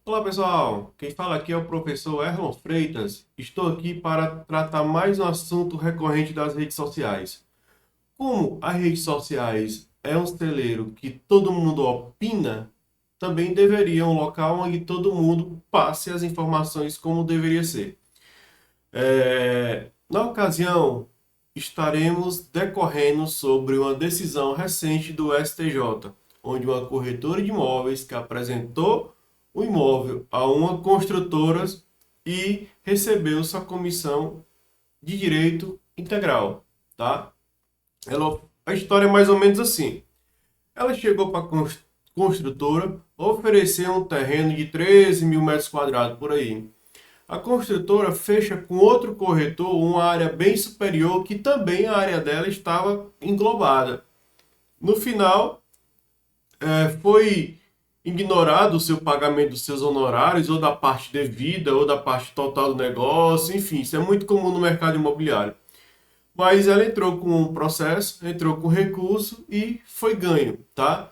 Olá pessoal, quem fala aqui é o professor Erlon Freitas. Estou aqui para tratar mais um assunto recorrente das redes sociais. Como as redes sociais é um celeiro que todo mundo opina, também deveria um local onde todo mundo passe as informações como deveria ser. Na ocasião, estaremos decorrendo sobre uma decisão recente do STJ, onde uma corretora de imóveis que apresentou o imóvel a uma construtora e recebeu sua comissão de direito integral, tá? A história é mais ou menos assim. Ela chegou para a construtora, ofereceu um terreno de 13 mil metros quadrados por aí. A construtora fecha com outro corretor uma área bem superior que também a área dela estava englobada. No final, foi ignorado o seu pagamento dos seus honorários, ou da parte devida, ou da parte total do negócio, enfim, isso é muito comum no mercado imobiliário. Mas ela entrou com um processo, entrou com recurso e foi ganho, tá?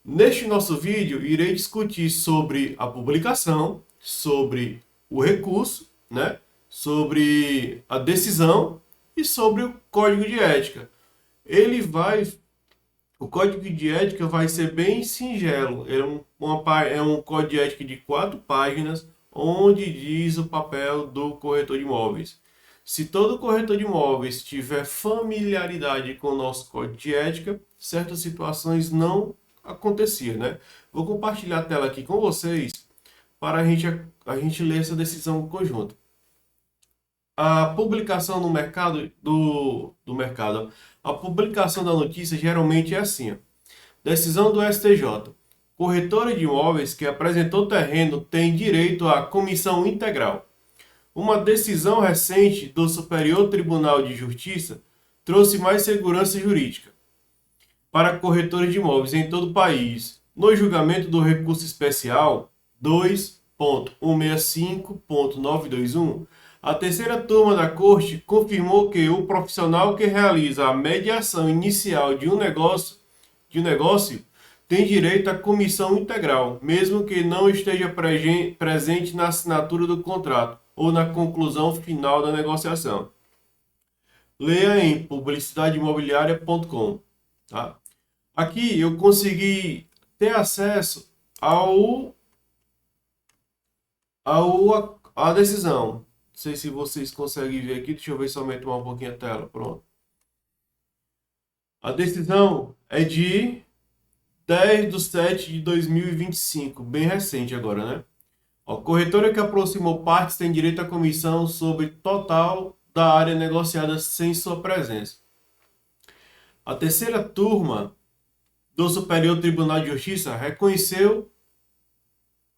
Neste nosso vídeo, irei discutir sobre a publicação, sobre o recurso, né? Sobre a decisão e sobre o código de ética. Ele vai O código de ética vai ser bem singelo. É um código de ética de 4 páginas, onde diz o papel do corretor de imóveis. Se todo corretor de imóveis tiver familiaridade com o nosso código de ética, certas situações não aconteciam, né? Vou compartilhar a tela aqui com vocês para a gente ler essa decisão conjunta. A publicação no mercado do mercado, a publicação da notícia geralmente é assim, ó. Decisão do STJ. Corretora de imóveis que apresentou terreno tem direito à comissão integral. Uma decisão recente do Superior Tribunal de Justiça trouxe mais segurança jurídica para corretores de imóveis em todo o país. No julgamento do recurso especial 2.165.921, a terceira turma da Corte confirmou que o profissional que realiza a mediação inicial de um negócio tem direito à comissão integral, mesmo que não esteja presente na assinatura do contrato ou na conclusão final da negociação. Leia em publicidadeimobiliaria.com. Tá? Aqui eu consegui ter acesso à decisão. Não sei se vocês conseguem ver aqui. Deixa eu ver se eu aumento um pouquinho a tela. Pronto. A decisão é de 10/7/2025. Bem recente agora, né? A corretora que aproximou partes tem direito à comissão sobre total da área negociada sem sua presença. A terceira turma do Superior Tribunal de Justiça reconheceu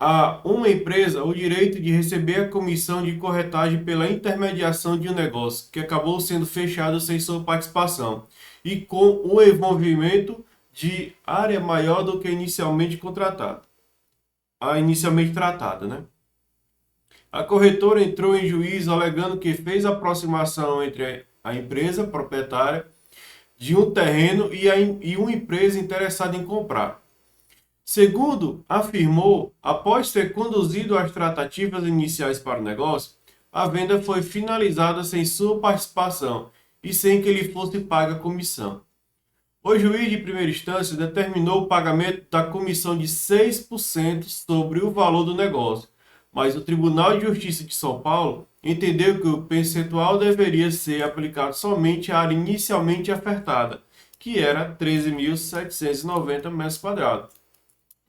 a uma empresa o direito de receber a comissão de corretagem pela intermediação de um negócio que acabou sendo fechado sem sua participação e com o envolvimento de área maior do que inicialmente tratada, né? A corretora entrou em juízo alegando que fez aproximação entre a empresa proprietária de um terreno e uma empresa interessada em comprar. Segundo afirmou, após ter conduzido as tratativas iniciais para o negócio, a venda foi finalizada sem sua participação e sem que lhe fosse paga a comissão. O juiz de primeira instância determinou o pagamento da comissão de 6% sobre o valor do negócio, mas o Tribunal de Justiça de São Paulo entendeu que o percentual deveria ser aplicado somente à área inicialmente ofertada, que era 13.790 metros quadrados,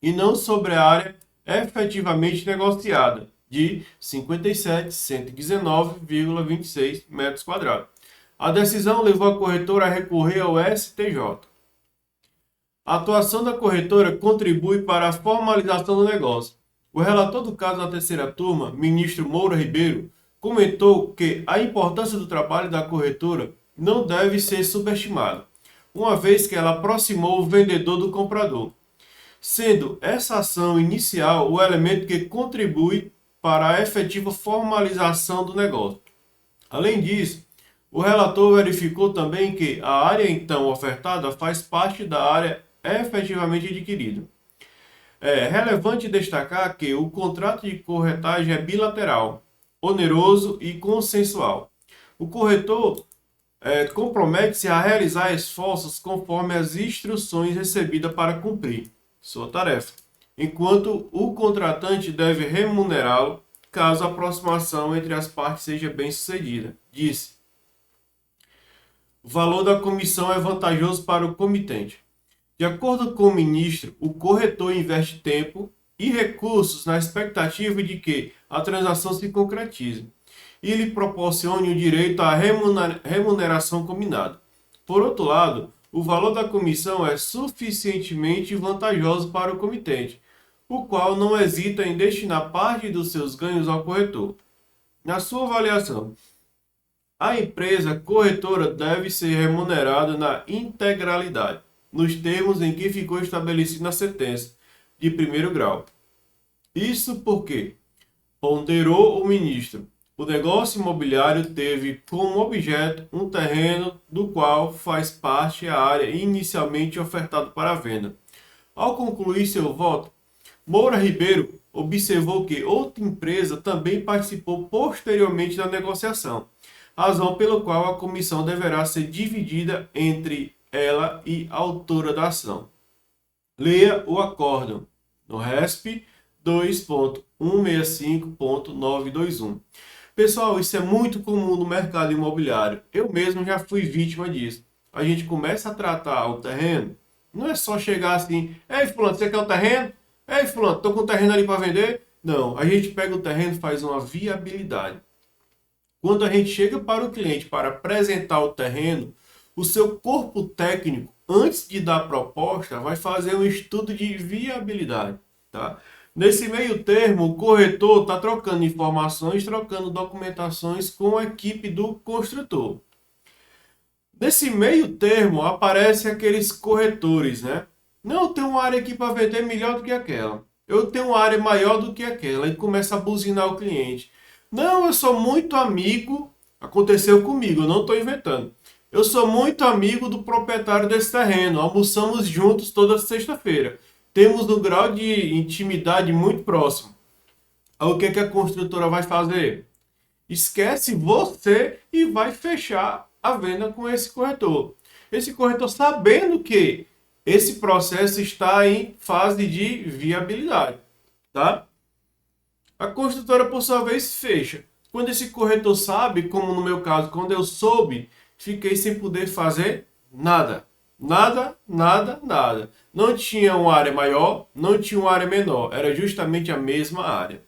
e não sobre a área efetivamente negociada, de 57.119,26 metros quadrados. A decisão levou a corretora a recorrer ao STJ. A atuação da corretora contribui para a formalização do negócio. O relator do caso da terceira turma, ministro Moura Ribeiro, comentou que a importância do trabalho da corretora não deve ser subestimada, uma vez que ela aproximou o vendedor do comprador, sendo essa ação inicial o elemento que contribui para a efetiva formalização do negócio. Além disso, o relator verificou também que a área então ofertada faz parte da área efetivamente adquirida. É relevante destacar que o contrato de corretagem é bilateral, oneroso e consensual. O corretor compromete-se a realizar esforços conforme as instruções recebidas para cumprir sua tarefa, enquanto o contratante deve remunerá-lo caso a aproximação entre as partes seja bem-sucedida. Disse: o valor da comissão é vantajoso para o comitente. De acordo com o ministro, o corretor investe tempo e recursos na expectativa de que a transação se concretize e lhe proporcione o direito à remuneração combinada. Por outro lado, o valor da comissão é suficientemente vantajoso para o comitente, o qual não hesita em destinar parte dos seus ganhos ao corretor. Na sua avaliação, a empresa corretora deve ser remunerada na integralidade, nos termos em que ficou estabelecido na sentença de primeiro grau. Isso porque, ponderou o ministro, o negócio imobiliário teve como objeto um terreno do qual faz parte a área inicialmente ofertada para a venda. Ao concluir seu voto, Moura Ribeiro observou que outra empresa também participou posteriormente da negociação, razão pela qual a comissão deverá ser dividida entre ela e a autora da ação. Leia o acórdão no RESP 2.165.921. Pessoal, isso é muito comum no mercado imobiliário. Eu mesmo já fui vítima disso. A gente começa a tratar o terreno, não é só chegar assim: ei, fulano, você quer o terreno? Ei, fulano, tô com o terreno ali para vender? Não, a gente pega o terreno e faz uma viabilidade. Quando a gente chega para o cliente para apresentar o terreno, o seu corpo técnico, antes de dar a proposta, vai fazer um estudo de viabilidade, tá? Nesse meio termo, o corretor está trocando informações, trocando documentações com a equipe do construtor. Nesse meio termo, aparecem aqueles corretores, né? Não, eu tenho uma área aqui para vender melhor do que aquela. Eu tenho uma área maior do que aquela. E começa a buzinar o cliente. Não, eu sou muito amigo. Aconteceu comigo, eu não estou inventando. Eu sou muito amigo do proprietário desse terreno. Almoçamos juntos toda sexta-feira. Temos um grau de intimidade muito próximo. Aí o que é que a construtora vai fazer? Esquece você e vai fechar a venda com esse corretor. Esse corretor sabendo que esse processo está em fase de viabilidade, tá? A construtora, por sua vez, fecha. Quando esse corretor sabe, como no meu caso, quando eu soube, fiquei sem poder fazer nada. Nada, nada, nada. Não tinha uma área maior, não tinha uma área menor. Era justamente a mesma área.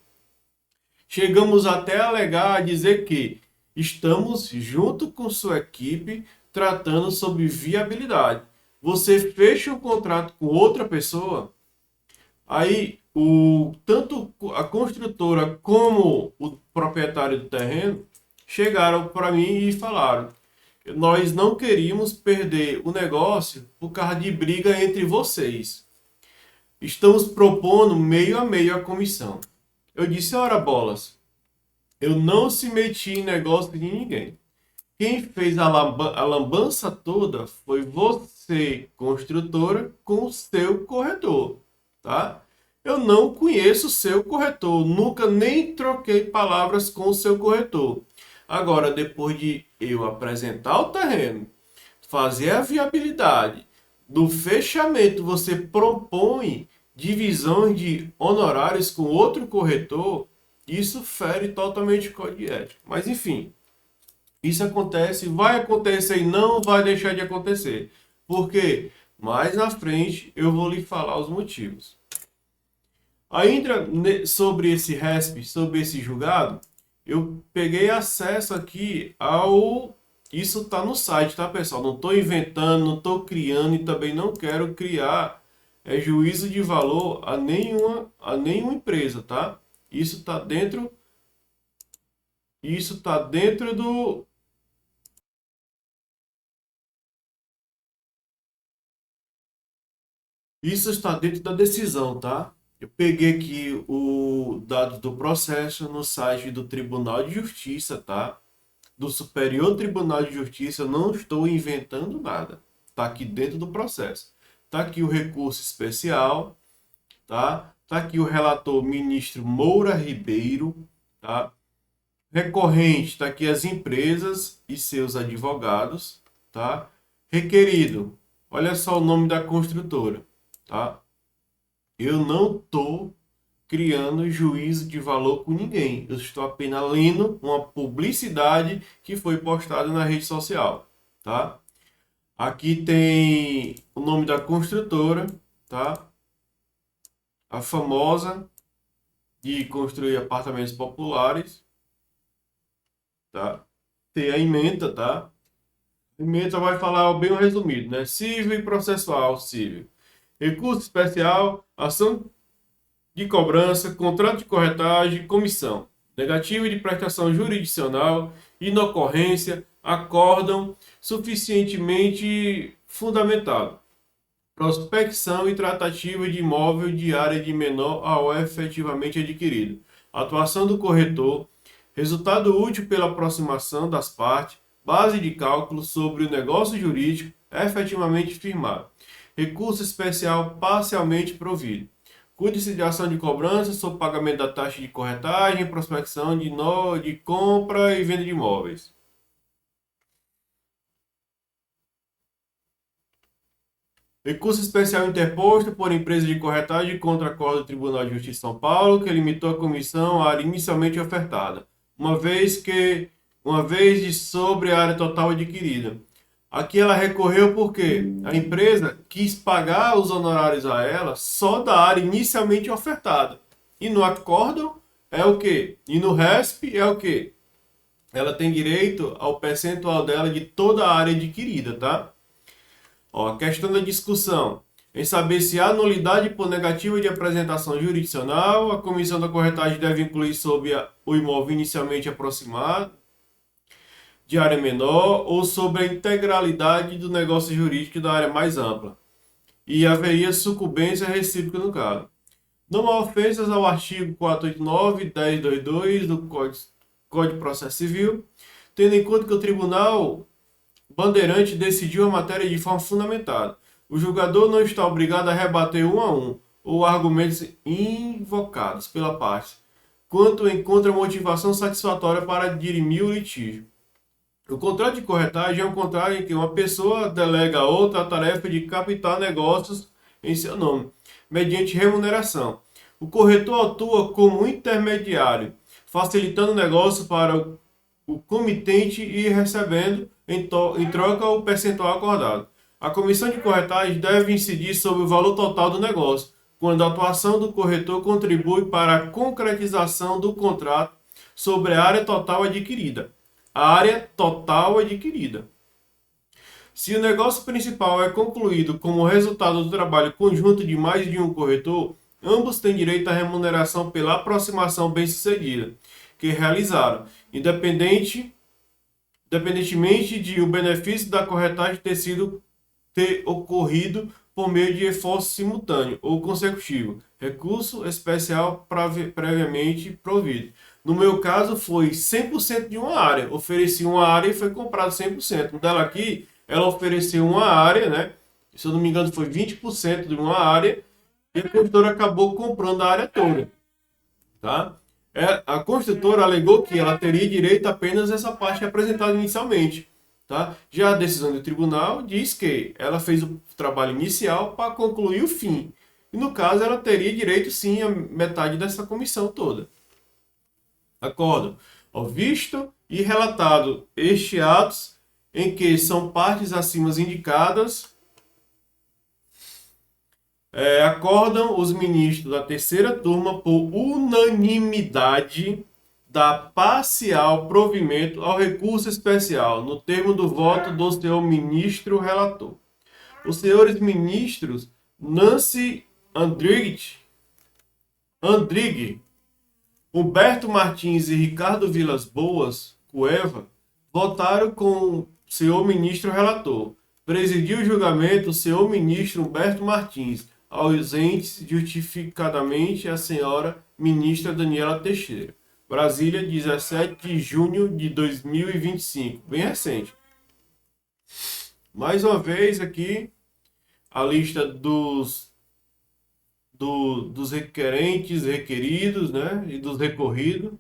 Chegamos até a alegar, a dizer que estamos, junto com sua equipe, tratando sobre viabilidade. Você fecha um contrato com outra pessoa, aí tanto a construtora como o proprietário do terreno chegaram para mim e falaram: nós não queríamos perder o negócio por causa de briga entre vocês. Estamos propondo meio a meio a comissão. Eu disse: ora bolas, eu não se meti em negócio de ninguém. Quem fez a lambança toda foi você, construtora, com o seu corretor, tá? Eu não conheço o seu corretor, nunca nem troquei palavras com o seu corretor. Agora, depois de eu apresentar o terreno, fazer a viabilidade, do fechamento você propõe divisões de honorários com outro corretor, isso fere totalmente o código de ética. Mas enfim, isso acontece, vai acontecer e não vai deixar de acontecer. Porque mais na frente eu vou lhe falar os motivos. Ainda sobre esse RESP, sobre esse julgado, eu peguei acesso aqui ao... Isso está no site, tá, pessoal? Não estou inventando, não estou criando e também não quero criar juízo de valor a nenhuma empresa, tá? Isso está dentro do... Isso está dentro da decisão, tá? Eu peguei aqui o dado do processo no site do Tribunal de Justiça, tá? Do Superior Tribunal de Justiça, eu não estou inventando nada. Tá aqui dentro do processo. Tá aqui o recurso especial, tá? Tá aqui o relator, ministro Moura Ribeiro, tá? Recorrente, tá aqui as empresas e seus advogados, tá? Requerido, olha só o nome da construtora, tá? Eu não tô criando juízo de valor com ninguém. Eu estou apenas lendo uma publicidade que foi postada na rede social, tá? Aqui tem o nome da construtora, tá? A famosa de construir apartamentos populares, tá? Tem a ementa, tá? A ementa vai falar bem resumido, né? Civil e processual civil. Recurso especial, ação de cobrança, contrato de corretagem, comissão. Negativa de prestação jurisdicional, inocorrência, acórdão suficientemente fundamentado. Prospecção e tratativa de imóvel de área de menor ao efetivamente adquirido. Atuação do corretor. Resultado útil pela aproximação das partes. Base de cálculo sobre o negócio jurídico efetivamente firmado. Recurso especial parcialmente provido. Cuide-se de ação de cobrança sobre pagamento da taxa de corretagem, prospecção de compra e venda de imóveis. Recurso especial interposto por empresa de corretagem contra acordo do Tribunal de Justiça de São Paulo, que limitou a comissão à área inicialmente ofertada, uma vez de sobre a área total adquirida. Aqui ela recorreu porque a empresa quis pagar os honorários a ela só da área inicialmente ofertada. E no acórdão é o quê? E no RESP é o quê? Ela tem direito ao percentual dela de toda a área adquirida, tá? Ó, a questão da discussão em saber se há nulidade por negativa de apresentação jurisdicional, a comissão da corretagem deve incluir sobre o imóvel inicialmente aproximado, de área menor, ou sobre a integralidade do negócio jurídico da área mais ampla. E haveria sucumbência recíproca no caso. Não há ofensas ao artigo 489 e 1022 do Código de Processo Civil, tendo em conta que o Tribunal Bandeirante decidiu a matéria de forma fundamentada. O julgador não está obrigado a rebater um a um ou argumentos invocados pela parte, quanto encontra motivação satisfatória para dirimir o litígio. O contrato de corretagem é um contrato em que uma pessoa delega a outra a tarefa de captar negócios em seu nome, mediante remuneração. O corretor atua como intermediário, facilitando o negócio para o comitente e recebendo em troca o percentual acordado. A comissão de corretagem deve incidir sobre o valor total do negócio, quando a atuação do corretor contribui para a concretização do contrato sobre a área total adquirida. A área total adquirida. Se o negócio principal é concluído como resultado do trabalho conjunto de mais de um corretor, ambos têm direito à remuneração pela aproximação bem-sucedida que realizaram, independentemente de o benefício da corretagem ter ocorrido por meio de esforço simultâneo ou consecutivo, recurso especial previamente provido. No meu caso, foi 100% de uma área. Ofereci uma área e foi comprado 100%. No dela aqui, ela ofereceu uma área, né? Se eu não me engano, foi 20% de uma área. E a construtora acabou comprando a área toda. Tá? A construtora alegou que ela teria direito apenas a essa parte apresentada inicialmente. Tá? Já a decisão do tribunal diz que ela fez o trabalho inicial para concluir o fim. E no caso, ela teria direito sim a metade dessa comissão toda. Acordo ao visto e relatado estes atos em que são partes acima indicadas, acordam os ministros da terceira turma por unanimidade da parcial provimento ao recurso especial, no termo do voto do senhor ministro relator. Os senhores ministros Nancy Andrighi, Humberto Martins e Ricardo Vilas Boas Cueva votaram com o senhor ministro relator. Presidiu o julgamento o senhor ministro Humberto Martins, ausente justificadamente a senhora ministra Daniela Teixeira. Brasília, 17 de junho de 2025. Bem recente. Mais uma vez aqui, a lista dos dos requerentes, requeridos, né, e dos recorridos,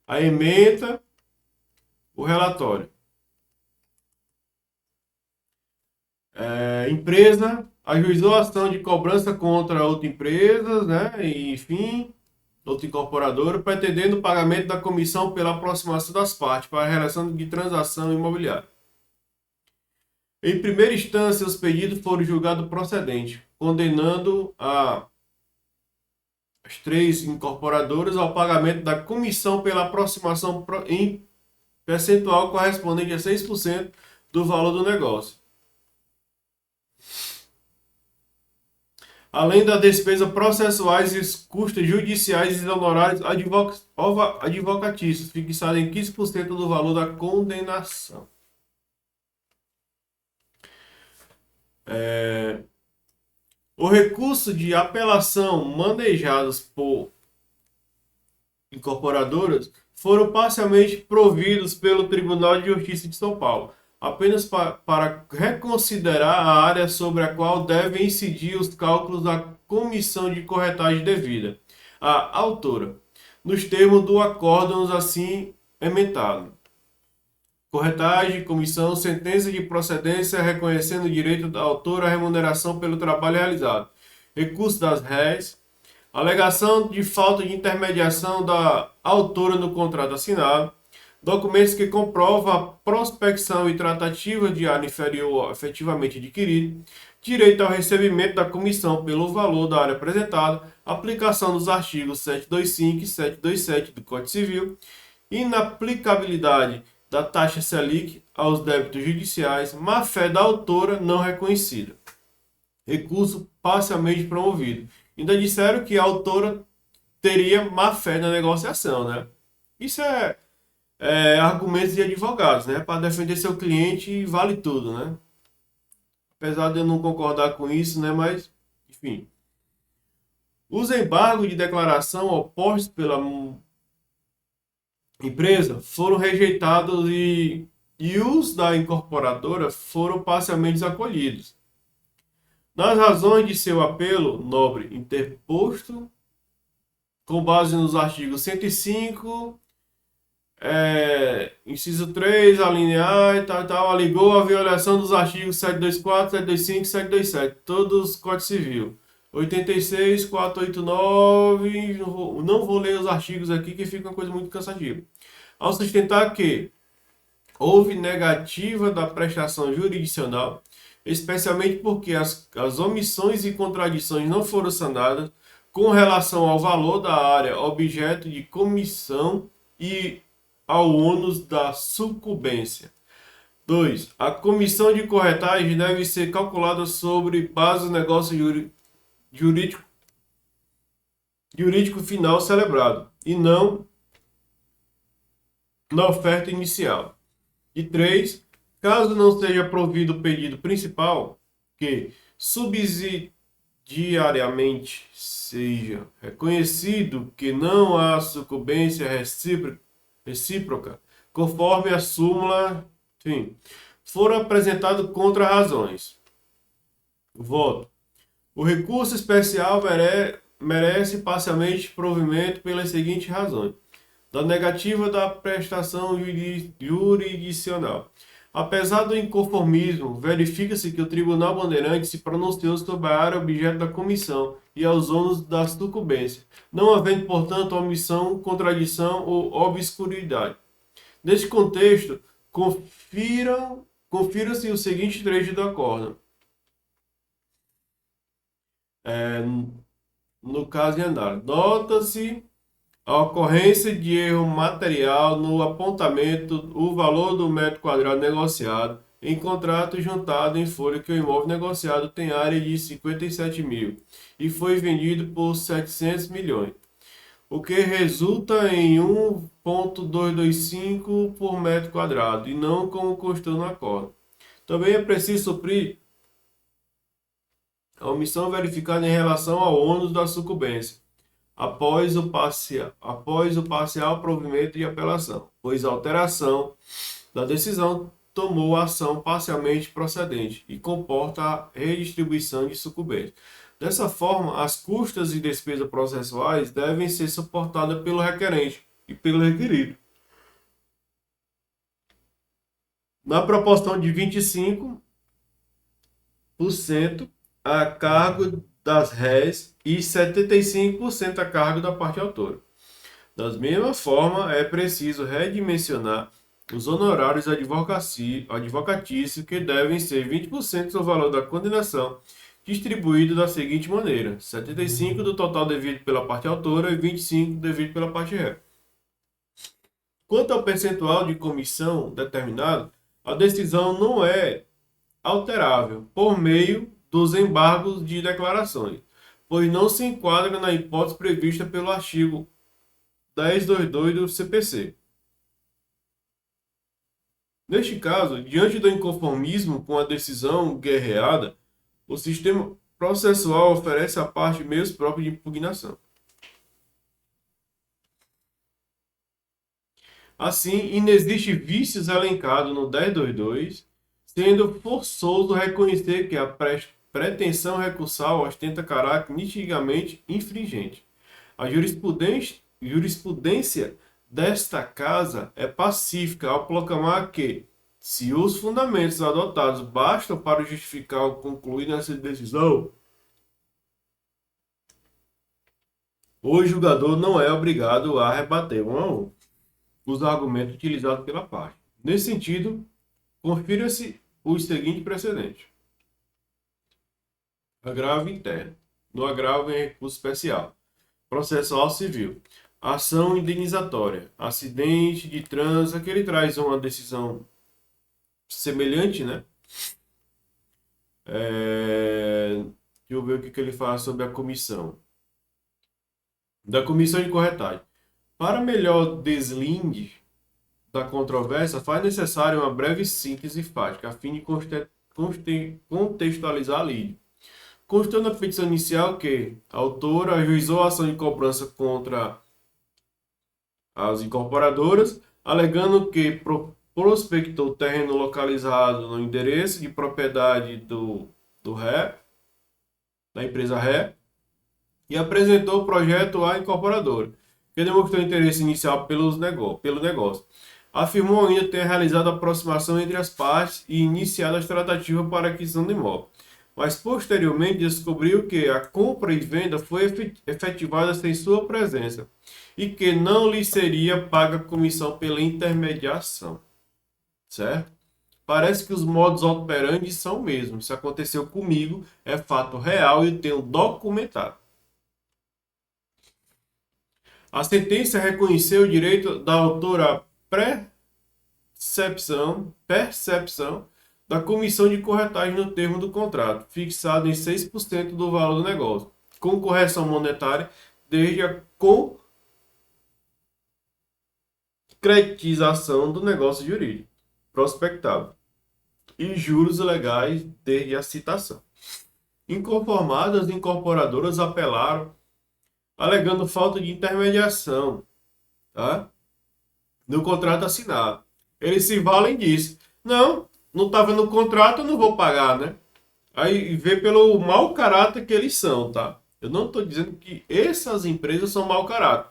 a ementa, o relatório. Empresa ajuizou a ação de cobrança contra outra empresa, né, e, enfim, outra incorporadora, pretendendo o pagamento da comissão pela aproximação das partes para a realização de transação imobiliária. Em primeira instância, os pedidos foram julgados procedentes, condenando as três incorporadoras ao pagamento da comissão pela aproximação em percentual correspondente a 6% do valor do negócio, além das despesas processuais e custos judiciais e honorários advocatícios, fixados em 15% do valor da condenação. O recurso de apelação manejados por incorporadoras foram parcialmente providos pelo Tribunal de Justiça de São Paulo, apenas para reconsiderar a área sobre a qual devem incidir os cálculos da comissão de corretagem devida à autora, nos termos do acórdão assim emendado. Corretagem, comissão, sentença de procedência reconhecendo o direito da autora à remuneração pelo trabalho realizado. Recurso das réis. Alegação de falta de intermediação da autora no contrato assinado. Documentos que comprovam a prospecção e tratativa de área inferior efetivamente adquirido. Direito ao recebimento da comissão pelo valor da área apresentada. Aplicação dos artigos 725 e 727 do Código Civil. Inaplicabilidade da taxa Selic aos débitos judiciais, má-fé da autora não reconhecida. Recurso parcialmente promovido. Ainda disseram que a autora teria má-fé na negociação, né? Isso é argumentos de advogados, né? Para defender seu cliente vale tudo, né? Apesar de eu não concordar com isso, né? Mas, enfim. Os embargos de declaração opostos pela empresa foram rejeitados e os da incorporadora foram parcialmente acolhidos. Nas razões de seu apelo nobre interposto, com base nos artigos 105, inciso 3, alinear e tal, alegou a violação dos artigos 724, 725 e 727, todos os Código Civil. 86, 489, não vou ler os artigos aqui que fica uma coisa muito cansativa. Ao sustentar que houve negativa da prestação jurisdicional, especialmente porque as omissões e contradições não foram sanadas com relação ao valor da área objeto de comissão e ao ônus da sucumbência. 2. A comissão de corretagem deve ser calculada sobre base do negócio jurídico final celebrado, e não na oferta inicial. E 3. Caso não seja provido o pedido principal, que subsidiariamente seja reconhecido que não há sucumbência recíproca, conforme a súmula, foram apresentados contra-razões. Voto. O recurso especial merece parcialmente provimento pelas seguintes razões. Da negativa da prestação jurisdicional. Apesar do inconformismo, verifica-se que o Tribunal Bandeirante se pronunciou sobre a área objeto da comissão e aos ônus da sucumbência, não havendo, portanto, omissão, contradição ou obscuridade. Neste contexto, confira-se o seguinte trecho do acórdão. No caso em andar, nota-se a ocorrência de erro material no apontamento do valor do metro quadrado negociado em contrato juntado em folha que o imóvel negociado tem área de 57 mil e foi vendido por 700 milhões, o que resulta em 1,225 por metro quadrado e não como constou no acordo. Também é preciso suprir a omissão verificada em relação ao ônus da sucumbência, após o parcial provimento de apelação, pois a alteração da decisão tomou a ação parcialmente procedente e comporta a redistribuição de sucumbência. Dessa forma, as custas e despesas processuais devem ser suportadas pelo requerente e pelo requerido, na proporção de 25% a cargo das réis e 75% a cargo da parte autora. Da mesma forma, é preciso redimensionar os honorários advocatícios, que devem ser 20% do valor da condenação, distribuído da seguinte maneira: 75% do total devido pela parte autora e 25% devido pela parte ré. Quanto ao percentual de comissão determinado, a decisão não é alterável por meio dos embargos de declarações, pois não se enquadra na hipótese prevista pelo artigo 1022 do CPC. Neste caso, diante do inconformismo com a decisão guerreada, o sistema processual oferece à parte meios próprios de impugnação. Assim, inexiste vícios elencado no 1022, sendo forçoso reconhecer que a pretensão recursal ostenta caráter nitidamente infringente. A jurisprudência desta casa é pacífica ao proclamar que, se os fundamentos adotados bastam para justificar o concluir nessa decisão, o julgador não é obrigado a rebater um a um os argumentos utilizados pela parte. Nesse sentido, confira-se o seguinte precedente: agravo interno. No agravo em recurso especial. Processual civil. Ação indenizatória. Acidente de trânsito, que ele traz uma decisão semelhante, né? Deixa eu ver o que ele fala sobre a comissão. Da comissão de corretagem. Para melhor deslinde da controvérsia, faz necessário uma breve síntese fática, a fim de contextualizar a lide. Constando a petição inicial que a autora ajuizou a ação de cobrança contra as incorporadoras, alegando que prospectou terreno localizado no endereço de propriedade do ré, da empresa ré, e apresentou o projeto à incorporadora, que demonstrou interesse inicial pelo negócio. Afirmou ainda ter realizado a aproximação entre as partes e iniciado as tratativas para a aquisição do imóvel, mas posteriormente descobriu que a compra e venda foi efetivada sem sua presença e que não lhe seria paga comissão pela intermediação. Certo? Parece que os modus operandi são o mesmo. Isso aconteceu comigo, é fato real e tenho documentado. A sentença reconheceu o direito da autora à percepção da comissão de corretagem no termo do contrato, fixado em 6% do valor do negócio, com correção monetária desde a concretização do negócio jurídico prospectado e juros legais desde a citação. Inconformadas, as incorporadoras apelaram, alegando falta de intermediação, tá? No contrato assinado. Eles se valem disso. Não estava no contrato, eu não vou pagar, né? Aí vê pelo mau caráter que eles são, tá? Eu não estou dizendo que essas empresas são mau caráter.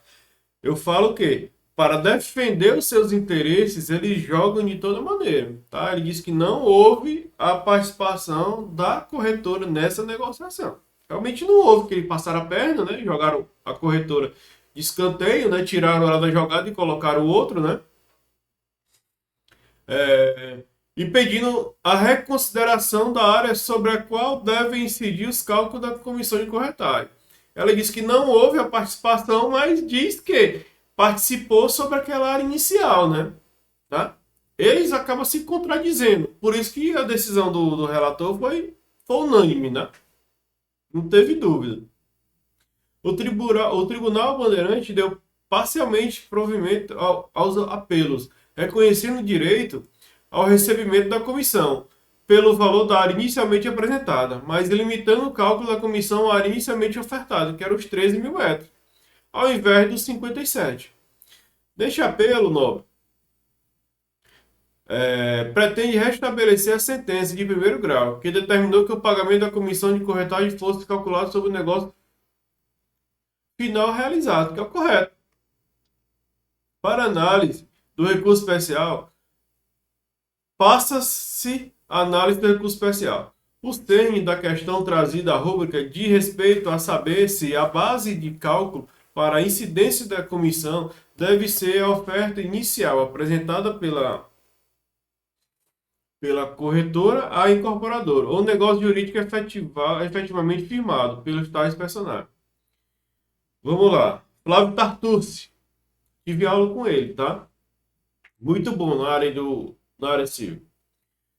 Eu falo que, para defender os seus interesses, eles jogam de toda maneira, tá? Ele diz que não houve a participação da corretora nessa negociação. Realmente não houve, que eles passaram a perna, né? Jogaram a corretora de escanteio, né? Tiraram ela da jogada e colocaram o outro, né? E pedindo a reconsideração da área sobre a qual devem incidir os cálculos da comissão de corretagem. Ela diz que não houve a participação, mas diz que participou sobre aquela área inicial, né? Tá? Eles acabam se contradizendo. Por isso que a decisão do relator foi unânime, né? Não teve dúvida. O Tribunal Bandeirante deu parcialmente provimento aos apelos, reconhecendo o direito ao recebimento da comissão, pelo valor da área inicialmente apresentada, mas limitando o cálculo da comissão à área inicialmente ofertada, que era os 13 mil metros, ao invés dos 57. Neste apelo, nobre, pretende restabelecer a sentença de primeiro grau, que determinou que o pagamento da comissão de corretagem fosse calculado sobre o negócio final realizado, que é o correto. Para análise do recurso especial, passa-se a análise do recurso especial. O cerne da questão trazida à rúbrica diz respeito a saber se a base de cálculo para a incidência da comissão deve ser a oferta inicial apresentada pela corretora à incorporadora, ou negócio jurídico efetivamente firmado pelos tais personagens. Vamos lá. Flávio Tartucci. Tive aula com ele, tá? Muito bom na área civil.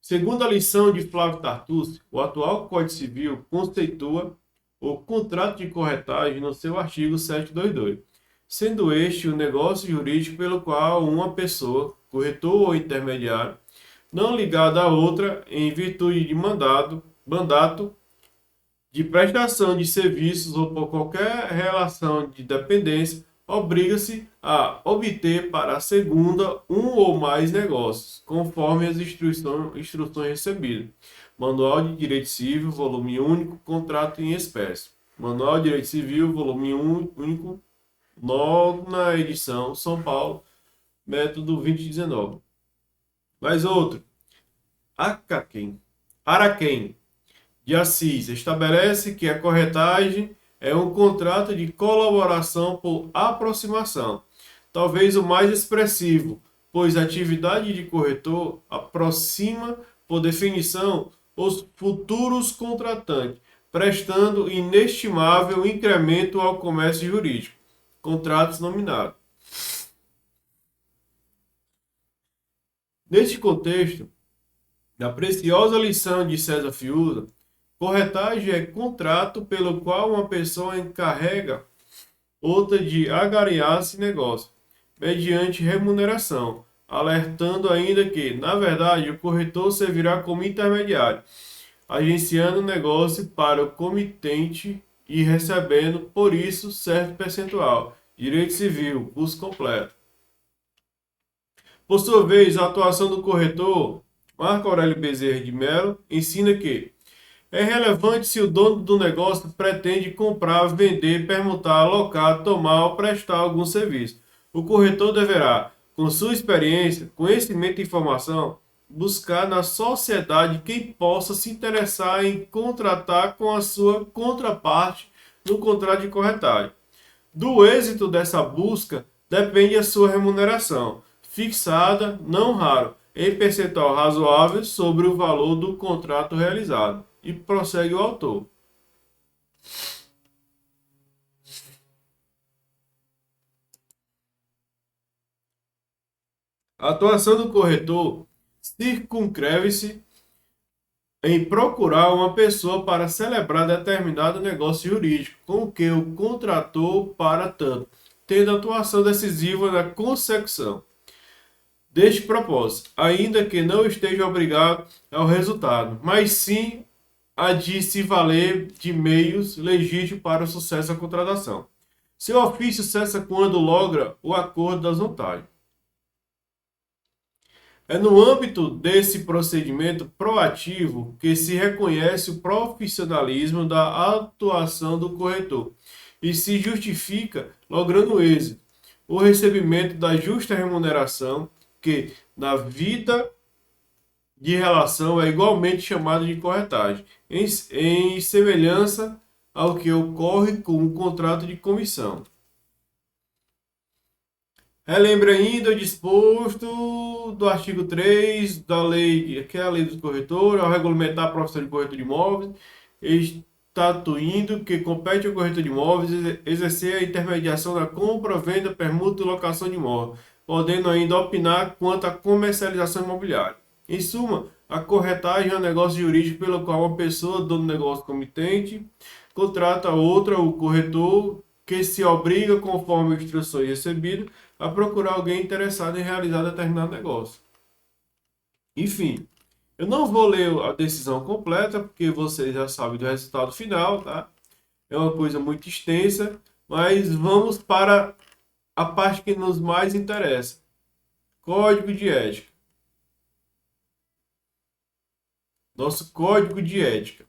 Segundo a lição de Flávio Tartucci, o atual Código Civil conceitua o contrato de corretagem no seu artigo 722, sendo este o negócio jurídico pelo qual uma pessoa, corretor ou intermediário, não ligada a outra em virtude de mandato de prestação de serviços ou por qualquer relação de dependência, obriga-se a obter para a segunda um ou mais negócios, conforme as instruções recebidas. Manual de Direito Civil, volume único, contrato em espécie. Manual de Direito Civil, volume único, nona edição, São Paulo, método 2019. Mais outro. Araquém de Assis estabelece que a corretagem é um contrato de colaboração por aproximação, talvez o mais expressivo, pois a atividade de corretor aproxima, por definição, os futuros contratantes, prestando inestimável incremento ao comércio jurídico. Contratos nominados. Neste contexto, na preciosa lição de César Fiuza, corretagem é contrato pelo qual uma pessoa encarrega outra de agariar-se negócio, mediante remuneração, alertando ainda que, na verdade, o corretor servirá como intermediário, agenciando o negócio para o comitente e recebendo, por isso, certo percentual. Direito Civil, curso completo. Por sua vez, a atuação do corretor, Marco Aurélio Bezerra de Mello, ensina que é relevante se o dono do negócio pretende comprar, vender, permutar, alocar, tomar ou prestar algum serviço. O corretor deverá, com sua experiência, conhecimento e informação, buscar na sociedade quem possa se interessar em contratar com a sua contraparte no contrato de corretagem. Do êxito dessa busca depende a sua remuneração, fixada, não raro, em percentual razoável sobre o valor do contrato realizado. E prossegue o autor. A atuação do corretor circunscreve-se em procurar uma pessoa para celebrar determinado negócio jurídico, com o que o contratou para tanto, tendo atuação decisiva na consecução deste propósito, ainda que não esteja obrigado ao resultado, mas sim a de se valer de meios legítimos para o sucesso da contratação. Seu ofício cessa quando logra o acordo das vantagens. É no âmbito desse procedimento proativo que se reconhece o profissionalismo da atuação do corretor e se justifica, logrando êxito, o recebimento da justa remuneração que, na vida de relação, é igualmente chamado de corretagem, em semelhança ao que ocorre com o contrato de comissão. Relembre ainda o disposto do artigo 3 da lei, que é a lei dos corretores, ao regulamentar a profissão de corretor de imóveis, estatuindo que compete ao corretor de imóveis exercer a intermediação da compra, venda, permuta e locação de imóveis, podendo ainda opinar quanto à comercialização imobiliária. Em suma, a corretagem é um negócio jurídico pelo qual uma pessoa, dono do negócio comitente, contrata outra, o corretor, que se obriga, conforme instruções recebidas, a procurar alguém interessado em realizar determinado negócio. Enfim, eu não vou ler a decisão completa, porque vocês já sabem do resultado final, tá? É uma coisa muito extensa, mas vamos para a parte que nos mais interessa. Código de ética. nosso código de ética.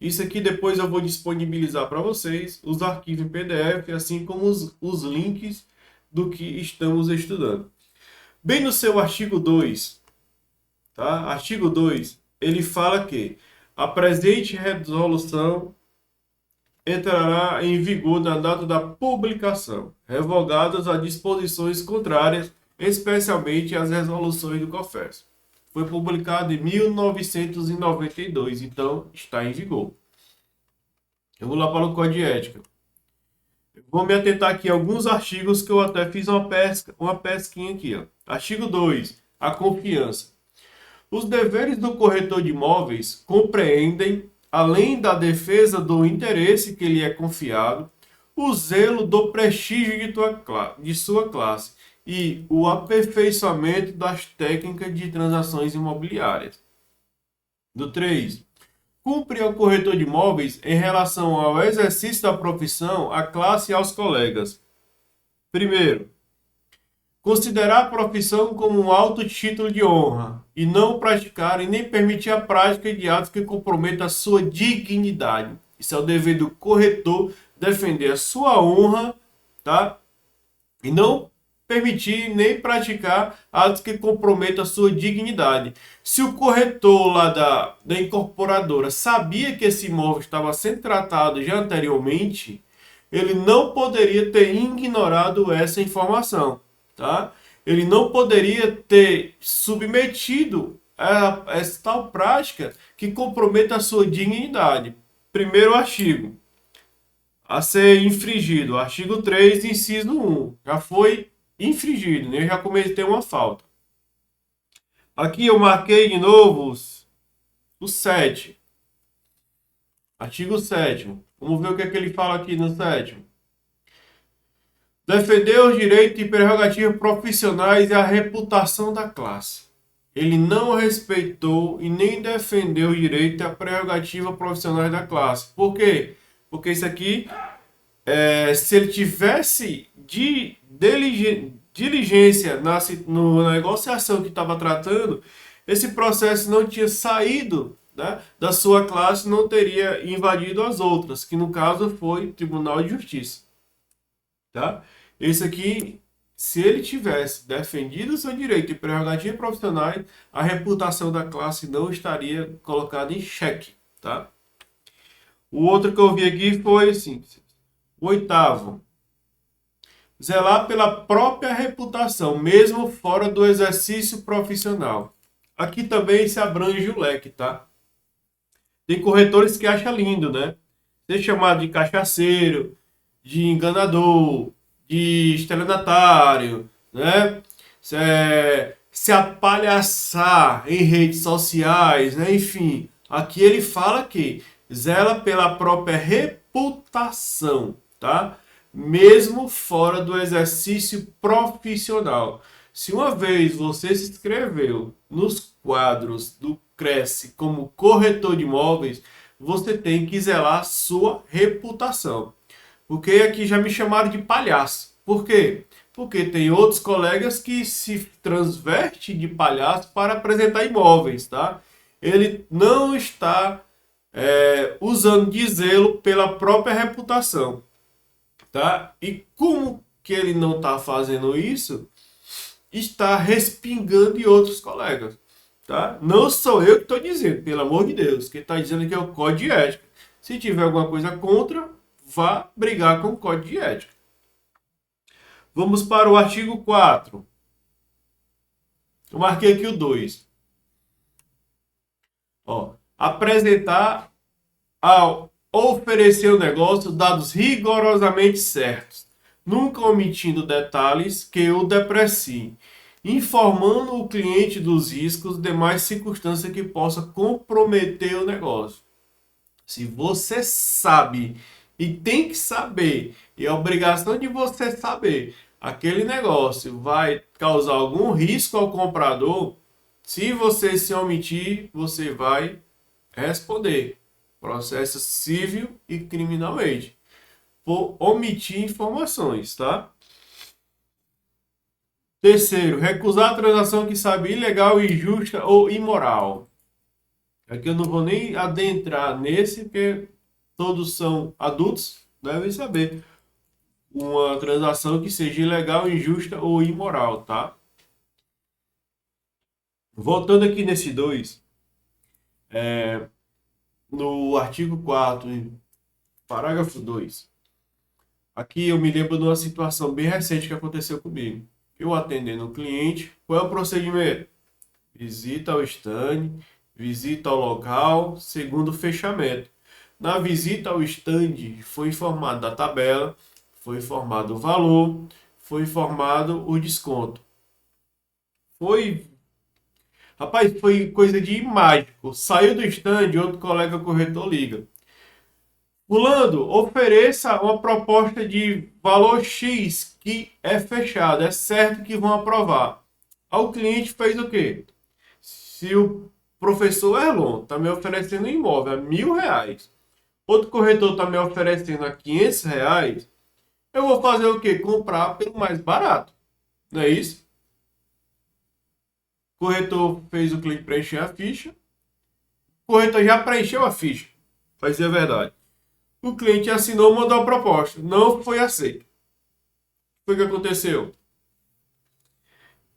Isso aqui depois eu vou disponibilizar para vocês os arquivos em PDF, assim como os links do que estamos estudando. Bem no seu artigo 2, tá? Artigo 2, ele fala que a presente resolução entrará em vigor na data da publicação, revogadas as disposições contrárias, especialmente as resoluções do CONFES. Foi publicado em 1992, então está em vigor. Eu vou lá para o Código de Ética. Vou me atentar aqui a alguns artigos que eu até fiz uma pesquinha aqui. Ó. Artigo 2. A confiança. Os deveres do corretor de imóveis compreendem, além da defesa do interesse que lhe é confiado, o zelo do prestígio de sua classe e o aperfeiçoamento das técnicas de transações imobiliárias. Do 3. Cumpre ao corretor de imóveis, em relação ao exercício da profissão, à classe e aos colegas. Primeiro, considerar a profissão como um alto título de honra e não praticar e nem permitir a prática de atos que comprometam a sua dignidade. Isso é o dever do corretor, defender a sua honra, tá? E não permitir nem praticar atos que comprometam a sua dignidade. Se o corretor lá da incorporadora sabia que esse imóvel estava sendo tratado já anteriormente, ele não poderia ter ignorado essa informação, tá? Ele não poderia ter submetido a essa tal prática que comprometa a sua dignidade. Primeiro artigo a ser infringido, artigo 3, inciso 1, já foi infringido, né? Eu já cometei uma falta. Aqui eu marquei de novo o 7. Artigo 7º. Vamos ver o que é que ele fala aqui no 7º. Defender os direitos e prerrogativas profissionais e a reputação da classe. Ele não respeitou e nem defendeu o direito e a prerrogativa profissionais da classe. Por quê? Porque isso aqui, se ele tivesse diligência na negociação que estava tratando, esse processo não tinha saído, né, da sua classe, não teria invadido as outras, que no caso foi o Tribunal de Justiça. Tá? Esse aqui, se ele tivesse defendido o seu direito e prerrogativa profissionais, a reputação da classe não estaria colocada em xeque. Tá? O outro que eu vi aqui foi assim, o 8º. Zelar pela própria reputação, mesmo fora do exercício profissional. Aqui também se abrange o leque, tá? Tem corretores que acham lindo, né? Ser chamado de cachaceiro, de enganador, de estelionatário, né? Se apalhaçar em redes sociais, né? Enfim, aqui ele fala que zela pela própria reputação, tá? Mesmo fora do exercício profissional. Se uma vez você se inscreveu nos quadros do Cresce como corretor de imóveis, você tem que zelar sua reputação. Porque aqui já me chamaram de palhaço. Por quê? Porque tem outros colegas que se transvestem de palhaço para apresentar imóveis, tá? Ele não está usando de zelo pela própria reputação. Tá? E como que ele não está fazendo isso, está respingando em outros colegas. Tá? Não sou eu que estou dizendo, pelo amor de Deus. Quem está dizendo que é o Código de Ética. Se tiver alguma coisa contra, vá brigar com o Código de Ética. Vamos para o artigo 4. Eu marquei aqui o 2. Apresentar ao oferecer o negócio dados rigorosamente certos, nunca omitindo detalhes que o depreciem, informando o cliente dos riscos e demais circunstâncias que possa comprometer o negócio. Se você sabe e tem que saber, e a obrigação de você saber, aquele negócio vai causar algum risco ao comprador, se você se omitir, você vai responder. Processo civil e criminalmente. Por omitir informações, tá? Terceiro, recusar a transação que sabe ilegal, injusta ou imoral. Aqui eu não vou nem adentrar nesse, porque todos são adultos, devem saber. Uma transação que seja ilegal, injusta ou imoral, tá? Voltando aqui nesse 2, no artigo 4, parágrafo 2. Aqui eu me lembro de uma situação bem recente que aconteceu comigo. Eu atendendo um cliente, qual é o procedimento? Visita ao stand, visita ao local, segundo o fechamento. Na visita ao stand, foi informado da tabela, foi informado o valor, foi informado o desconto. Foi, rapaz, foi coisa de mágico. Saiu do stand, outro colega corretor liga. Fulano, ofereça uma proposta de valor X que é fechado, é certo que vão aprovar. Aí o cliente fez o quê? Se o professor Erlon está me oferecendo um imóvel a R$ 1.000, outro corretor está me oferecendo a R$ 500, eu vou fazer o quê? Comprar pelo mais barato. Não é isso? O corretor fez o cliente preencher a ficha. O corretor já preencheu a ficha. Vai ser a verdade. O cliente assinou, mandou a proposta. Não foi aceito. O que aconteceu?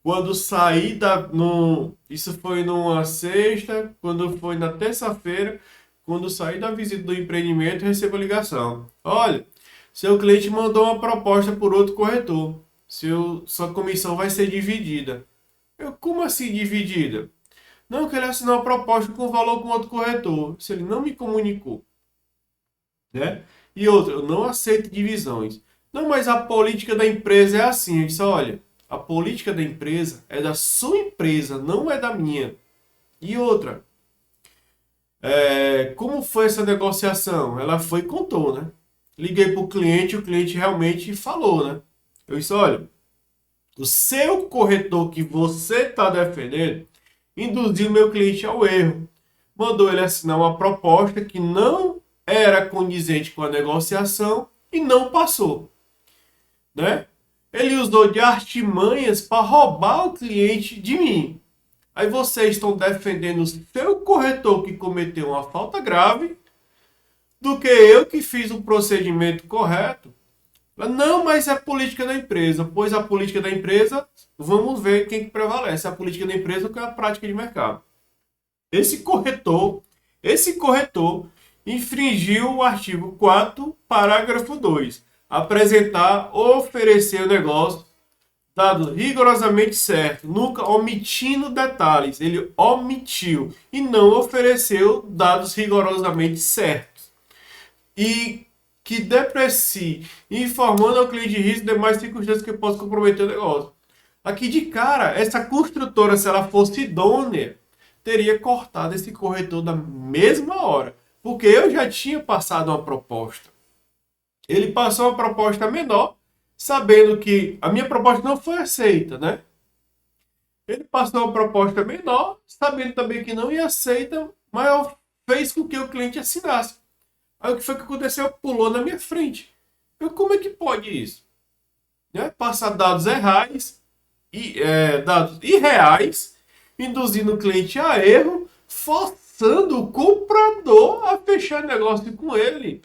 Quando saí da. No, isso foi numa sexta. Quando foi na terça-feira. Quando saí da visita do empreendimento, recebo a ligação. Olha, seu cliente mandou uma proposta por outro corretor. Sua comissão vai ser dividida. Como assim dividida? Não, que ele assinou uma proposta com valor com outro corretor. Se ele não me comunicou, né? E outra, eu não aceito divisões. Não, mas a política da empresa é assim. Eu disse, olha, a política da empresa é da sua empresa, não é da minha. E outra, como foi essa negociação? Ela foi e contou, né? Liguei para o cliente realmente falou, né? Eu disse, olha, o seu corretor que você está defendendo induziu meu cliente ao erro. Mandou ele assinar uma proposta que não era condizente com a negociação e não passou, né? Ele usou de artimanhas para roubar o cliente de mim. Aí vocês estão defendendo o seu corretor que cometeu uma falta grave do que eu que fiz o procedimento correto. Não, mas é a política da empresa. Pois a política da empresa, vamos ver quem que prevalece. A política da empresa ou é a prática de mercado. Esse corretor, esse corretor infringiu o artigo 4, parágrafo 2. Apresentar ou oferecer o negócio dado rigorosamente certo, nunca omitindo detalhes. Ele omitiu e não ofereceu dados rigorosamente certos. E que deprecie, informando ao cliente de risco de demais circunstâncias que possam comprometer o negócio. Aqui de cara, essa construtora, se ela fosse idônea, teria cortado esse corretor na mesma hora. Porque eu já tinha passado uma proposta. Ele passou uma proposta menor, sabendo que a minha proposta não foi aceita, né? Ele passou uma proposta menor, sabendo também que não ia aceita, mas fez com que o cliente assinasse. Aí o que foi que aconteceu? Pulou na minha frente. Como é que pode isso? Né? Passar dados errais, dados irreais, induzindo o cliente a erro, forçando o comprador a fechar negócio com ele.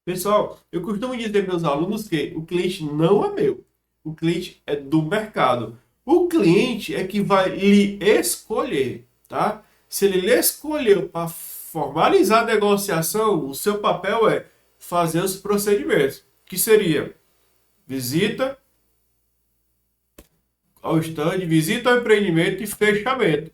Pessoal, eu costumo dizer para meus alunos que o cliente não é meu. O cliente é do mercado. O cliente é que vai lhe escolher, tá? Se ele lhe escolheu para formalizar a negociação, o seu papel é fazer os procedimentos, que seria visita ao stand, visita ao empreendimento e fechamento.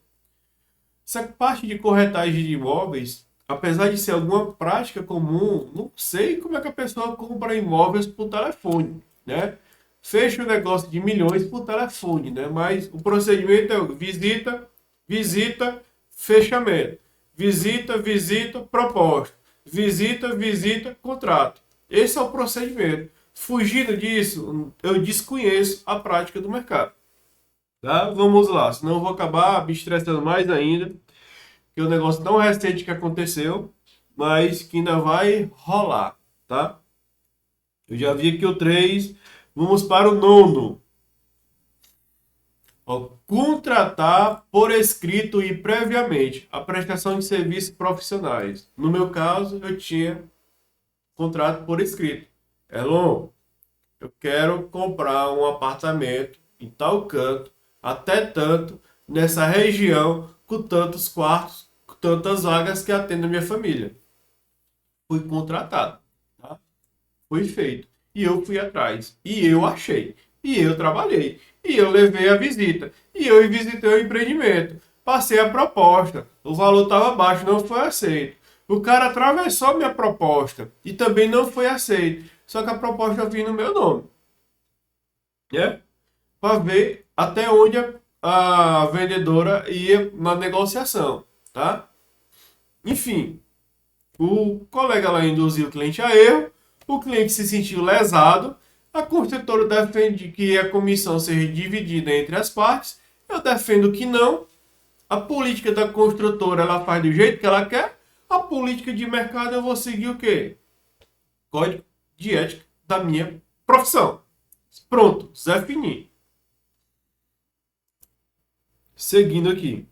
Essa parte de corretagem de imóveis, apesar de ser alguma prática comum, não sei como é que a pessoa compra imóveis por telefone, né? Fecha o negócio de milhões por telefone, né? Mas o procedimento é visita, visita, fechamento. Visita, visita, proposta. Visita, visita, contrato. Esse é o procedimento. Fugindo disso, eu desconheço a prática do mercado. Tá? Vamos lá, senão eu vou acabar me estressando mais ainda, que é um negócio tão recente que aconteceu, mas que ainda vai rolar, tá? Eu já vi aqui o 3, vamos para o 9. Ó, contratar por escrito e previamente a prestação de serviços profissionais. No meu caso, eu tinha contrato por escrito. Elon, eu quero comprar um apartamento em tal canto, até tanto, nessa região, com tantos quartos, com tantas vagas que atendem a minha família. Fui contratado, tá? Foi feito. E eu fui atrás. E eu achei. E eu trabalhei. E eu levei a visita. E eu visitei o empreendimento. Passei a proposta. O valor estava baixo, não foi aceito. O cara atravessou minha proposta e também não foi aceito. Só que a proposta vinha no meu nome, né? Para ver até onde a vendedora ia na negociação, tá? Enfim, o colega lá induziu o cliente a erro, o cliente se sentiu lesado, a construtora defende que a comissão seja dividida entre as partes, eu defendo que não, a política da construtora ela faz do jeito que ela quer, a política de mercado eu vou seguir o quê? Código de ética da minha profissão. Pronto, Zé Fini. Seguindo aqui.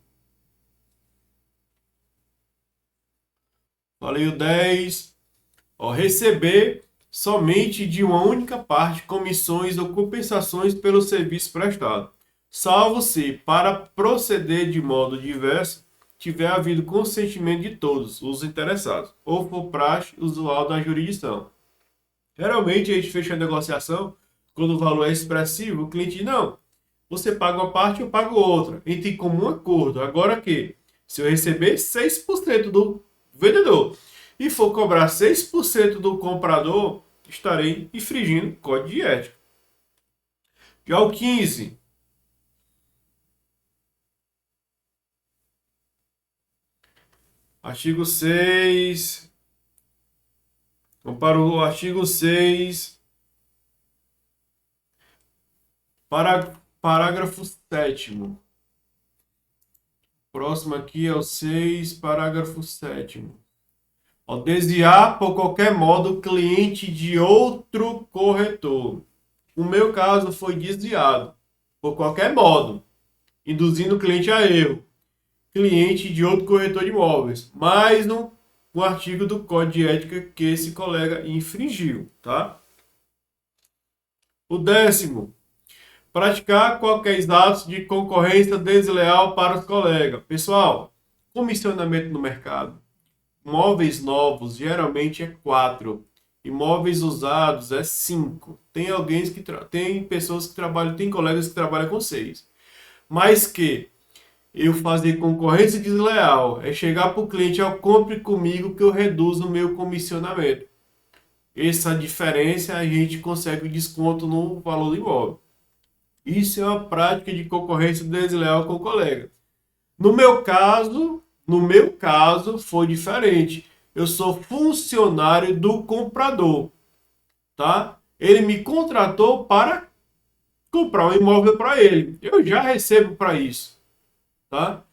Falei o 10. Ó, receber somente de uma única parte comissões ou compensações pelo serviço prestado, salvo se, para proceder de modo diverso, tiver havido consentimento de todos os interessados, ou for praxe usual da jurisdição. Geralmente a gente fecha a negociação, quando o valor é expressivo, o cliente diz, não, você paga uma parte, eu pago outra. A gente tem comum acordo. Agora que, se eu receber 6% do vendedor e for cobrar 6% do comprador, estarei infringindo o código de ética. Já o 15. Artigo 6. Vamos para o artigo 6. Parágrafo 7º. Próximo aqui é o 6, parágrafo 7º. Ao desviar por qualquer modo o cliente de outro corretor. O meu caso foi desviado por qualquer modo, induzindo o cliente a erro. Cliente de outro corretor de imóveis, mas no artigo do Código de Ética que esse colega infringiu, tá? O 10º, praticar qualquer ato de concorrência desleal para os colegas. Pessoal, comissionamento no mercado. Imóveis novos geralmente é 4. Imóveis usados é 5. Tem pessoas que trabalham, tem colegas que trabalham com 6. Mas que eu fazer concorrência desleal é chegar para o cliente, ó, compre comigo que eu reduzo o meu comissionamento. Essa diferença a gente consegue desconto no valor do imóvel. Isso é uma prática de concorrência desleal com o colega. No meu caso foi diferente. Eu sou funcionário do comprador, tá? Ele me contratou para comprar um imóvel para ele. Eu já recebo para isso, tá?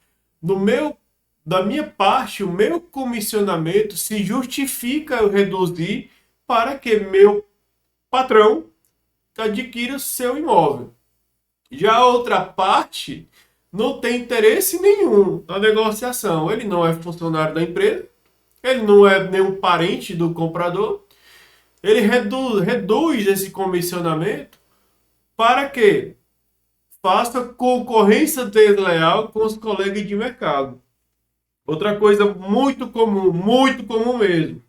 No meu, da minha parte, o meu comissionamento se justifica eu reduzir para que meu patrão adquira o seu imóvel. Já a outra parte não tem interesse nenhum na negociação. Ele não é funcionário da empresa, ele não é nenhum parente do comprador. Ele reduz esse comissionamento para que faça concorrência desleal com os colegas de mercado. Outra coisa muito comum mesmo.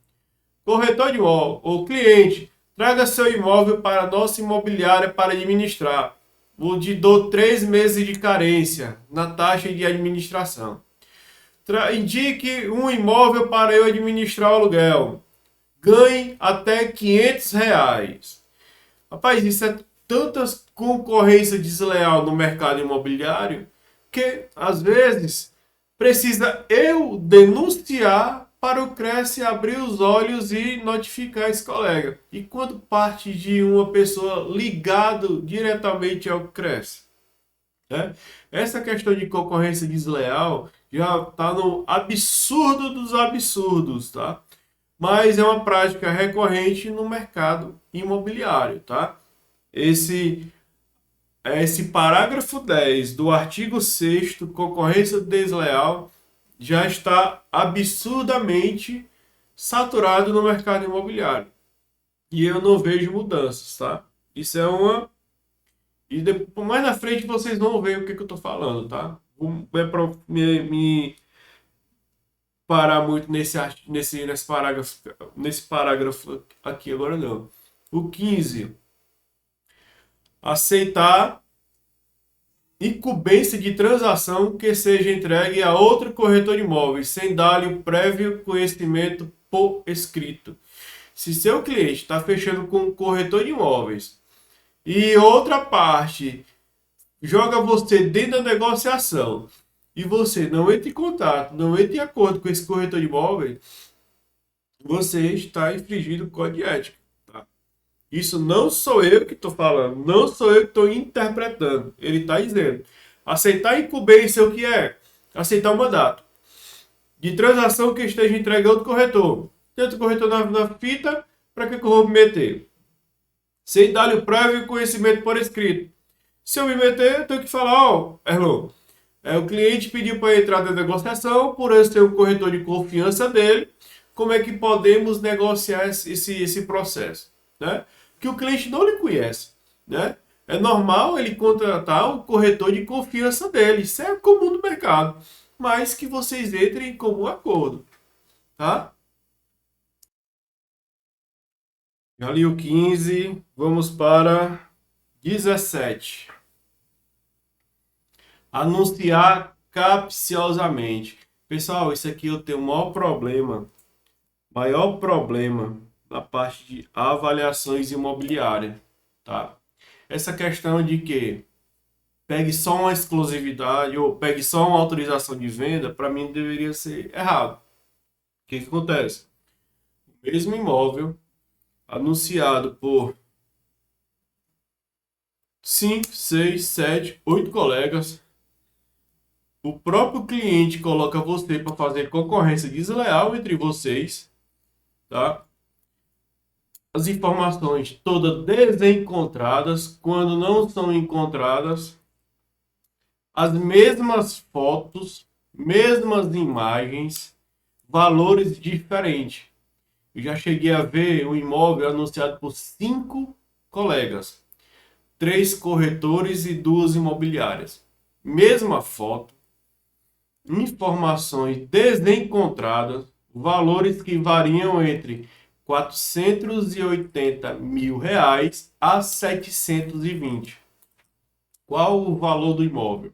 Corretor de imóvel ou cliente, traga seu imóvel para a nossa imobiliária para administrar. Te dou 3 meses de carência na taxa de administração. Indique um imóvel para eu administrar o aluguel. Ganhe até R$ 500. Rapaz, isso é tantas concorrência desleal no mercado imobiliário que, às vezes, precisa eu denunciar para o Cresce abrir os olhos e notificar esse colega. E quando parte de uma pessoa ligado diretamente ao Cresce, né? Essa questão de concorrência desleal já está no absurdo dos absurdos, tá? Mas é uma prática recorrente no mercado imobiliário, tá? esse parágrafo 10 do artigo 6º, concorrência desleal, já está absurdamente saturado no mercado imobiliário. E eu não vejo mudanças, tá? Isso é uma... E depois, mais na frente vocês vão ver o que, que eu tô falando, tá? É para me parar muito nesse parágrafo aqui agora não. O 15, aceitar incumbência de transação que seja entregue a outro corretor de imóveis, sem dar-lhe o prévio conhecimento por escrito. Se seu cliente está fechando com um corretor de imóveis e outra parte joga você dentro da negociação e você não entra em contato, não entra em acordo com esse corretor de imóveis, você está infringindo o código de ética. Tá? Isso não sou eu que estou falando, não sou eu que estou interpretando. Ele está dizendo. Aceitar incumbência o que é? Aceitar o mandato de transação que esteja entregue a outro corretor. Tem outro corretor na fita, para que eu vou me meter? Sem dar-lhe o prévio conhecimento por escrito. Se eu me meter, eu tenho que falar, ó, Erlon, o cliente pediu para entrar na negociação, por eu ser o corretor de confiança dele, como é que podemos negociar esse processo, né? Que o cliente não lhe conhece, né? É normal ele contratar o corretor de confiança dele, isso é comum no mercado, mas que vocês entrem em comum acordo, tá? Já li o 15, vamos para 17. Anunciar capciosamente. Pessoal, isso aqui eu tenho o maior problema na parte de avaliações imobiliárias, tá? Essa questão de que pegue só uma exclusividade ou pegue só uma autorização de venda, para mim deveria ser errado. O que que acontece? O mesmo imóvel anunciado por 5, 6, 7, 8 colegas, o próprio cliente coloca você para fazer concorrência desleal entre vocês, tá? As informações todas desencontradas, quando não são encontradas, as mesmas fotos, mesmas imagens, valores diferentes. Eu já cheguei a ver um imóvel anunciado por 5 colegas, 3 corretores e 2 imobiliárias. Mesma foto, informações desencontradas, valores que variam entre 480 mil reais a 720. Qual o valor do imóvel?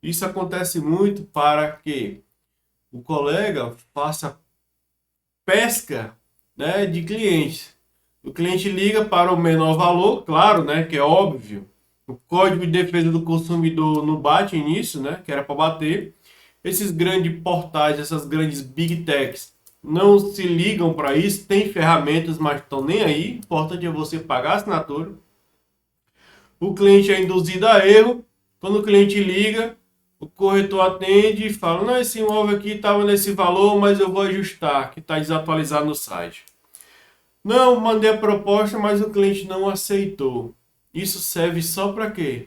Isso acontece muito para que o colega faça pesca, né, de clientes. O cliente liga para o menor valor, claro, né, que é óbvio. O Código de Defesa do Consumidor não bate nisso, né, que era para bater. Esses grandes portais, essas grandes big techs não se ligam para isso, tem ferramentas, mas estão nem aí. O importante é você pagar a assinatura. O cliente é induzido a erro. Quando o cliente liga, o corretor atende e fala: não, esse imóvel aqui estava nesse valor, mas eu vou ajustar, que está desatualizado no site. Não, mandei a proposta, mas o cliente não aceitou. Isso serve só para quê?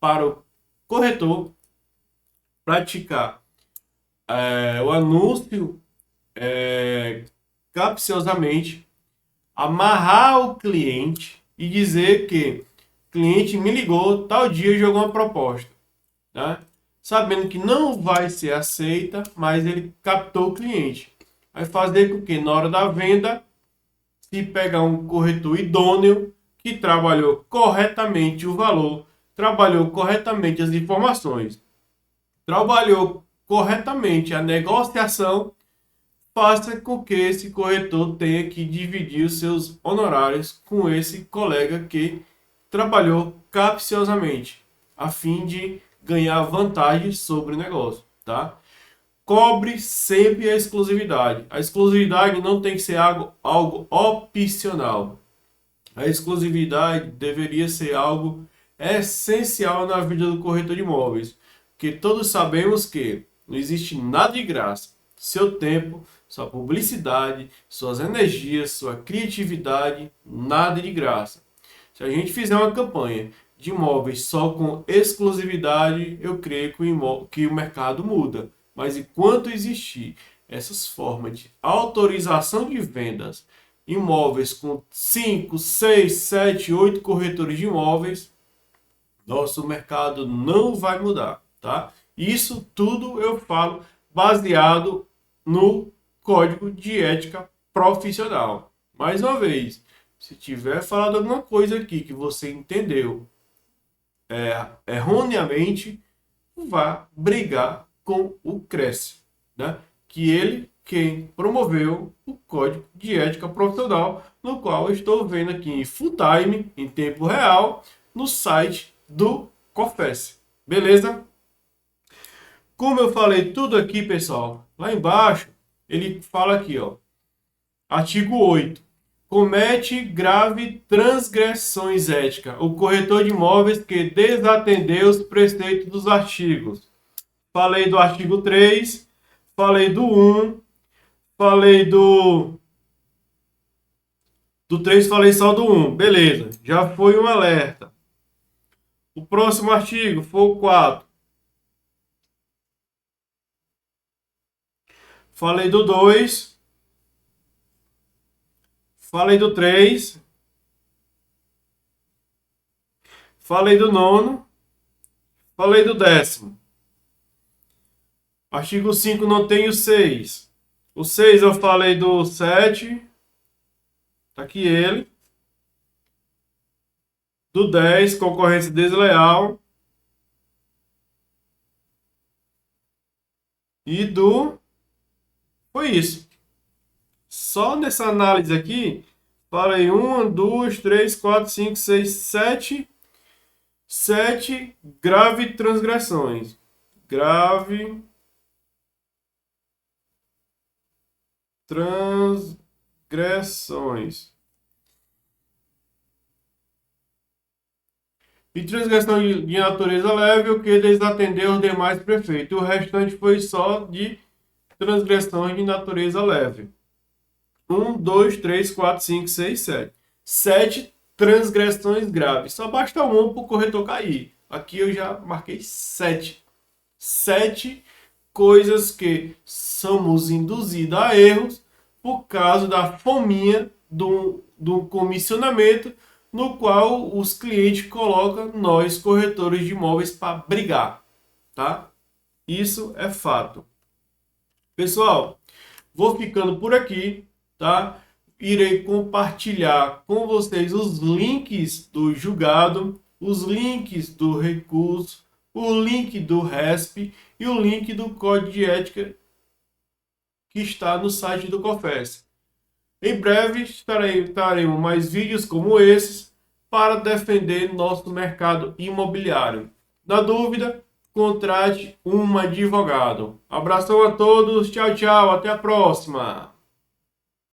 Para o corretor praticar o anúncio capciosamente, amarrar o cliente e dizer que o cliente me ligou tal dia e jogou uma proposta, né? Sabendo que não vai ser aceita, mas ele captou o cliente. Vai fazer com que na hora da venda, se pegar um corretor idôneo que trabalhou corretamente o valor, trabalhou corretamente as informações, trabalhou corretamente a negociação, faça com que esse corretor tenha que dividir os seus honorários com esse colega que trabalhou capciosamente, a fim de ganhar vantagem sobre o negócio, tá? Cobre sempre a exclusividade. A exclusividade não tem que ser algo opcional. A exclusividade deveria ser algo essencial na vida do corretor de imóveis, porque todos sabemos que não existe nada de graça. Seu tempo, sua publicidade, suas energias, sua criatividade, nada de graça. Se a gente fizer uma campanha de imóveis só com exclusividade, eu creio que o mercado muda. Mas enquanto existir essas formas de autorização de vendas, imóveis com 5, 6, 7, 8 corretores de imóveis, nosso mercado não vai mudar, tá? Isso tudo eu falo baseado no Código de Ética Profissional. Mais uma vez, se tiver falado alguma coisa aqui que você entendeu erroneamente, vá brigar com o Cresce, né? Que ele quem promoveu o Código de Ética Profissional, no qual eu estou vendo aqui em full time, em tempo real, no site do COFES. Beleza? Como eu falei tudo aqui, pessoal, lá embaixo, ele fala aqui, ó, artigo 8. Comete grave transgressões éticas o corretor de imóveis que desatender os preceitos dos artigos. Falei do artigo 3, falei do 1, falei do 3, falei só do 1. Beleza, já foi um alerta. O próximo artigo foi o 4. Falei do 2. Falei do 3. Falei do 9. Falei do 10º. Artigo 5 não tem o 6. O 6 eu falei do 7. Tá aqui ele. Do 10, concorrência desleal. E do... Foi isso. Só nessa análise aqui, falei 1, 2, 3, 4, 5, 6, 7. 7 grave transgressões. Grave transgressões. E transgressão de natureza leve, o que desatendeu os demais prefeitos. O restante foi só de transgressões de natureza leve. 1, 2, 3, 4, 5, 6, 7. 7 transgressões graves. Só basta uma para o corretor cair. Aqui eu já marquei 7. 7 coisas que somos induzidos a erros por causa da fominha do comissionamento, no qual os clientes colocam nós, corretores de imóveis, para brigar, tá? Isso é fato. Pessoal, vou ficando por aqui, tá? Irei compartilhar com vocês os links do julgado, os links do recurso, o link do RESP e o link do Código de Ética que está no site do COFES. Em breve traremos mais vídeos como esses para defender nosso mercado imobiliário. Na dúvida, contrate um advogado. Abração a todos, tchau, tchau, até a próxima!